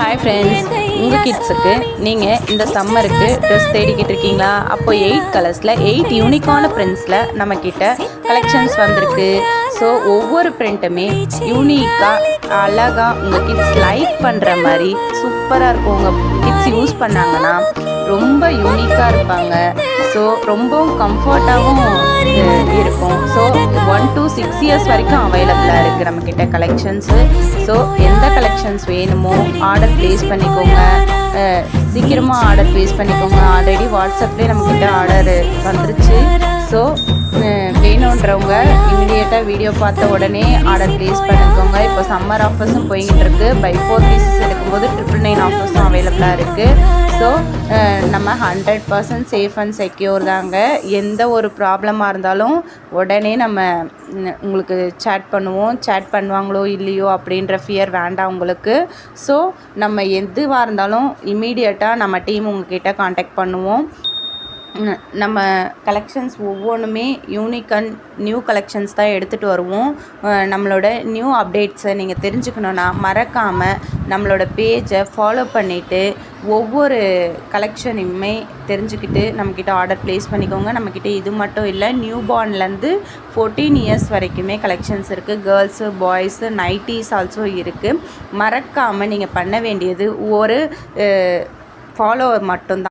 Hi friends, உங்கள் கிட்ஸுக்கு நீங்கள் இந்த சம்மருக்கு ட்ரெஸ் தேடிக்கிட்டு இருக்கீங்களா? அப்போ 8 கலர்ஸில் 8 யூனிக்கான பிரிண்ட்ஸில் நம்மக்கிட்ட கலெக்ஷன்ஸ் வந்திருக்கு. ஸோ ஒவ்வொரு பிரிண்ட்டுமே யூனிக்காக அழகாக உங்கள் கிட்ஸ் லைக் பண்ணுற மாதிரி சூப்பராக இருக்கும். உங்கள் கிட்ஸ் யூஸ் பண்ணாங்கன்னா ரொம்ப யூனிக்காக இருப்பாங்க. ஸோ ரொம்பவும் கம்ஃபர்ட்டாகவும் இருக்கும். ஸோ 1 to 6 இயர்ஸ் வரைக்கும் அவைலபிளாக இருக்குது நம்மக்கிட்ட கலெக்ஷன்ஸு. ஸோ எந்த கலெக்ஷன்ஸ் வேணுமோ ஆர்டர் ப்ளேஸ் பண்ணிக்கோங்க. சீக்கிரமாக ஆர்டர் ப்ளேஸ் பண்ணிக்கோங்க. ஆல்ரெடி வாட்ஸ்அப்லேயே நம்மக்கிட்ட ஆர்டர் வந்துருச்சு. ஸோ வேணுன்றவங்க இமீடியட்டாக வீடியோ பார்த்த உடனே ஆர்டர் ப்ளேஸ் பண்ணிக்கோங்க. இப்போ சம்மர் ஆஃபர்ஸும் போய்கிட்டு இருக்குது. பை 4 பீசஸ் எடுக்கும்போது 999 ஆஃபர்ஸும் அவைலபிளாக இருக்குது. ஸோ நம்ம 100% சேஃப் அண்ட் செக்யூர் தாங்க. எந்த ஒரு ப்ராப்ளமாக இருந்தாலும் உடனே நம்ம உங்களுக்கு சேட் பண்ணுவோம். சேட் பண்ணுவாங்களோ இல்லையோ அப்படின்ற ஃபியர் வேண்டாம் உங்களுக்கு. ஸோ நம்ம எதுவாக இருந்தாலும் இமீடியட்டாக நம்ம டீம் உங்ககிட்ட காண்டாக்ட் பண்ணுவோம். நம்ம கலெக்ஷன்ஸ் ஒவ்வொன்றுமே யூனிக் அண்ட் நியூ கலெக்ஷன்ஸ் தான் எடுத்துகிட்டு வருவோம். நம்மளோட நியூ அப்டேட்ஸை நீங்கள் தெரிஞ்சுக்கணுன்னா மறக்காமல் நம்மளோட பேஜை ஃபாலோ பண்ணிவிட்டு ஒவ்வொரு கலெக்ஷனையுமே தெரிஞ்சுக்கிட்டு நம்மக்கிட்ட ஆர்டர் ப்ளேஸ் பண்ணிக்கோங்க. நம்மக்கிட்ட இது மட்டும் இல்லை, நியூ பார்ன்லேருந்து 14 இயர்ஸ் வரைக்குமே கலெக்ஷன்ஸ் இருக்குது. கேர்ள்ஸு, பாய்ஸு, நைட்டிஸ் ஆல்சோ இருக்குது. மறக்காமல் நீங்கள் பண்ண வேண்டியது ஒரு ஃபாலோவர் மட்டும்தான்.